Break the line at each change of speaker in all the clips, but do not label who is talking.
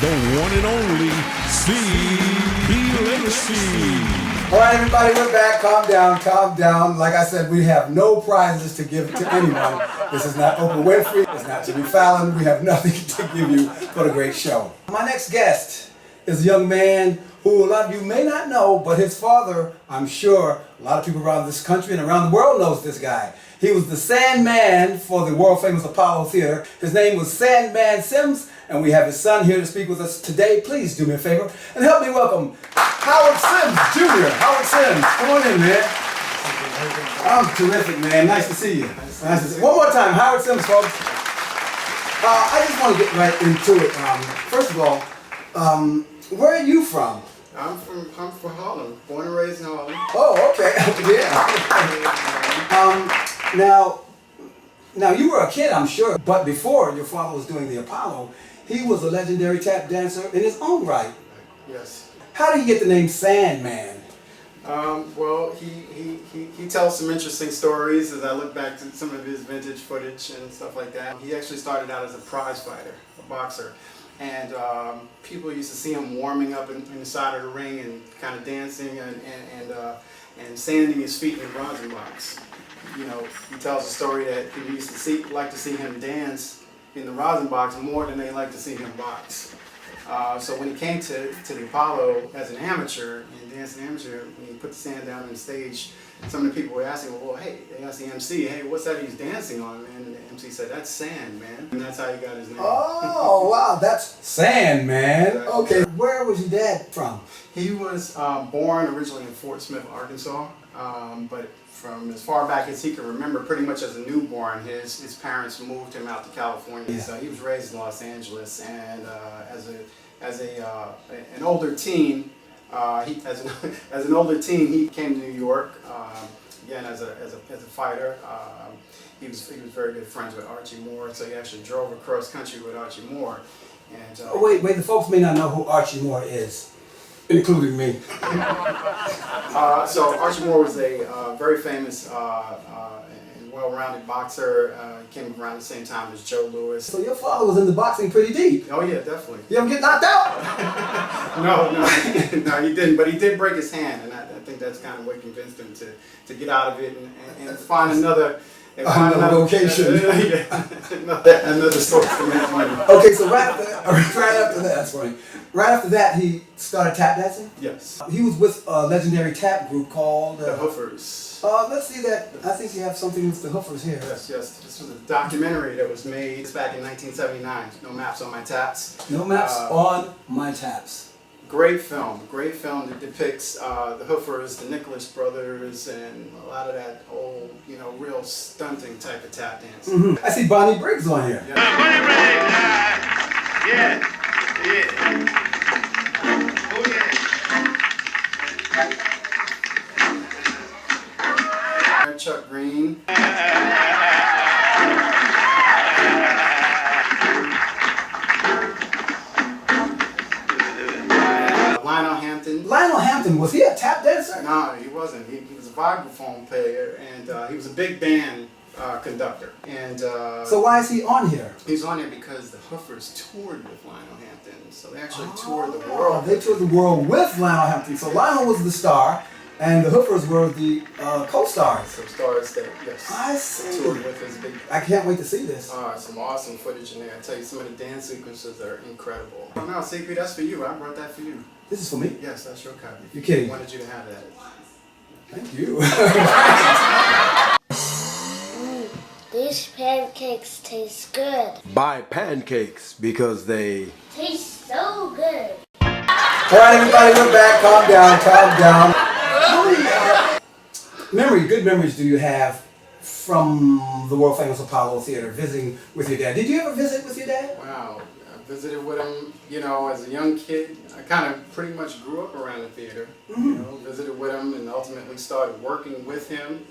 the one and only C.P. Lacey.
All right, everybody, we're back. Calm down, calm down. Like I said, we have no prizes to give to anyone. This is not Oprah Winfrey. It's not Jimmy Fallon. We have nothing to give you for the great show. My next guest is a young man who a lot of you may not know, but his father, I'm sure a lot of people around this country and around the world knows this guy. He was the Sandman for the world famous Apollo Theater. His name was Sandman Sims, and we have his son here to speak with us today. Please do me a favor and help me welcome Howard Sims Jr. Howard Sims, come on in, man. I'm terrific, man. Nice to see you. Nice to see you. One more time, Howard Sims, folks. I just want to get right into it. First of all, where are you from?
I'm from Harlem, born and raised in Harlem.
Oh, okay. Yeah. Now you were a kid, I'm sure, but before your father was doing the Apollo, he was a legendary tap dancer in his own right.
Yes.
How did he get the name Sandman?
Well, he tells some interesting stories as I look back to some of his vintage footage and stuff like that. He actually started out as a prize fighter, a boxer. And people used to see him warming up in the side of the ring and kind of dancing and sanding his feet in the rosin box. You know, he tells a story that people used to like to see him dance in the rosin box more than they like to see him box. So when he came to the Apollo as an amateur and dancing amateur, when he put the sand down on the stage, some of the people were asking, well, hey, they asked the MC, hey, what's that he's dancing on, man? And the MC said, that's sand, man. And that's how he got his name.
Oh, wow, that's Sandman. Okay, where was your dad from?
He was born originally in Fort Smith, Arkansas, but from as far back as he can remember, pretty much as a newborn, his parents moved him out to California.
Yeah.
So he was raised in Los Angeles, and as an older teen, as an older teen, he came to New York again as a fighter. He was very good friends with Archie Moore, so he actually drove across country with Archie Moore. And
Wait, the folks may not know who Archie Moore is, including me.
So Archie Moore was a very famous and well-rounded boxer. He came around the same time as Joe Louis.
So your father was into boxing pretty deep.
Oh yeah, definitely.
You ever get knocked out?
No, he didn't. But he did break his hand, and I think that's kind of what convinced him to get out of it and find another
location.
Another source to make money.
Okay, so right after that, that's funny. Right after that, he started tap dancing?
Yes.
He was with a legendary tap group called...
The Hoofers.
Let's see that. I think you have something with the Hoofers here.
Yes. This was a documentary that was made back in 1979. No Maps on My Taps.
No Maps on My Taps.
Great film that depicts the Hoofers, the Nicholas brothers, and a lot of that old, real stunting type of tap dance.
Mm-hmm. I see Bonnie Briggs on here.
Yeah.
Bonnie Briggs, yeah. Oh yeah.
Chuck Green.
Lionel Hampton, was he a tap dancer?
No, he wasn't. He was a vibraphone player, and he was a big band conductor. And
so why is he on here?
He's on here because the Hoofers toured with Lionel Hampton. So they actually toured the world.
They toured the world with Lionel Hampton. So Lionel was the star, and the Hoofers were the co-stars.
Some stars that, yes,
I see.
toured with his big.
I can't wait to see this.
Some awesome footage in there. I tell you, some of the dance sequences are incredible. Oh, no, CP, that's for you. I brought that for you.
This is for me?
Yes, that's your copy.
You're kidding.
I wanted you to have that.
Thank you.
These pancakes taste good.
Buy pancakes because they
Taste so good.
All right, everybody, we're back. Calm down, calm down. How many good memories do you have from the world famous Apollo Theater, visiting with your dad? Did you ever visit with your dad?
Wow. I visited with him, as a young kid. I kind of pretty much grew up around the theater. Visited with him and ultimately started working with him,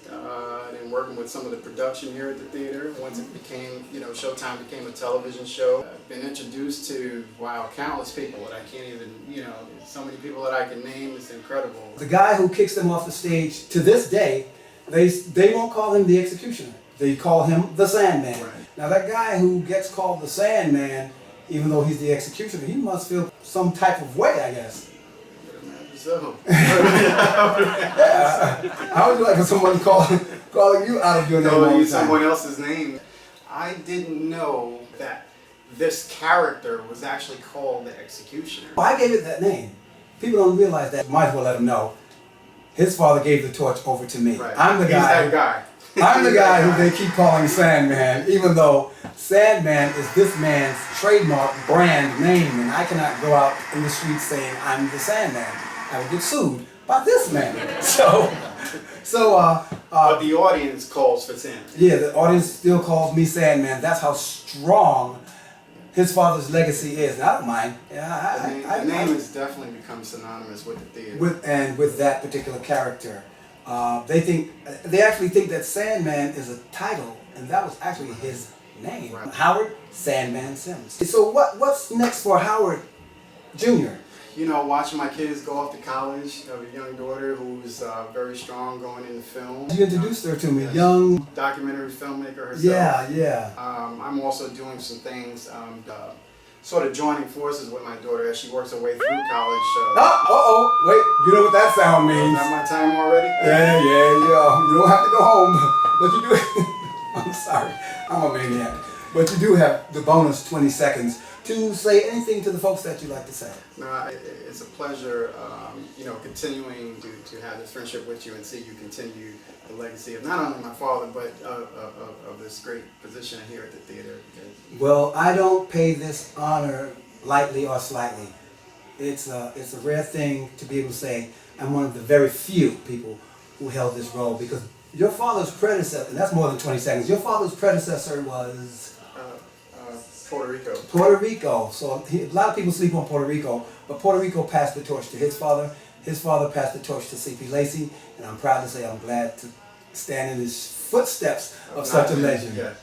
and working with some of the production here at the theater. Once it became, Showtime became a television show. I've been introduced to, countless people that I can't even, so many people that I can name. It's incredible.
The guy who kicks them off the stage, to this day, they won't call him the Executioner. They call him the Sandman.
Right.
Now that guy who gets called the Sandman, even though he's the executioner, he must feel some type of way, I guess.
So,
How would you like for someone calling you out of your name all the
calling
time?
someone else's name. I didn't know that this character was actually called the Executioner.
I gave it that name. People don't realize that. Might as well let them know. His father gave the torch over to me.
Right.
I'm the
He's
guy.
that guy.
I'm the
He's
guy
that
who they keep calling Sandman, even though Sandman is this man's trademark brand name, and I cannot go out in the streets saying I'm the Sandman. I would get sued by this man.
But the audience calls for Sandman.
Yeah, the audience still calls me Sandman. That's how strong his father's legacy is. And I don't mind.
The name has definitely become synonymous with the theater.
With that particular character. They actually think that Sandman is a title, and that was actually his name.
Right.
Howard Sandman Sims. So what's next for Howard Jr.?
You know, watching my kids go off to college. I have a young daughter who's very strong going into film.
You introduced her to me,
Yes.
young
Documentary filmmaker herself.
Yeah.
I'm also doing some things, sort of joining forces with my daughter as she works her way through college.
Wait, you know what that sound
Is
means?
that my time already?
Yeah. You don't have to go home, but you do. I'm sorry, I'm a maniac. But you do have the bonus 20 seconds to say anything to the folks that you like to say.
No, it's a pleasure, continuing to have this friendship with you and see you continue the legacy of not only my father, but of this great position here at the theater.
Well, I don't pay this honor lightly or slightly. It's a rare thing to be able to say I'm one of the very few people who held this role, because your father's predecessor, and that's more than 20 seconds, your father's predecessor was
Puerto Rico.
Puerto Rico. So a lot of people sleep on Puerto Rico, but Puerto Rico passed the torch to his father. His father passed the torch to C.P. Lacey, and I'm proud to say I'm glad to stand in his footsteps of such a legend.
Yeah.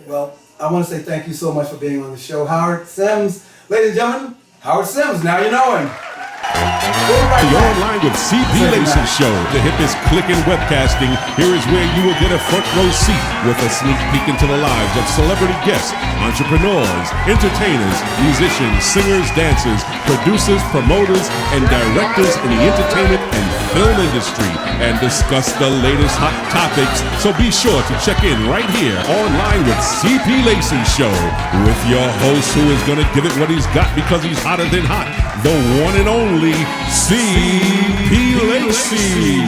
Well, I want to say thank you so much for being on the show, Howard Sims. Ladies and gentlemen, Howard Sims, now you know him.
The Online with CP Lacey show. To hit this click in webcasting, here is where you will get a front row seat with a sneak peek into the lives of celebrity guests, entrepreneurs, entertainers, musicians, singers, dancers, producers, promoters, and directors in the entertainment and film industry, and discuss the latest hot topics. So be sure to check in right here online with CP Lacey show with your host, who is going to give it what he's got because he's hotter than hot, the one and only CP Lacey.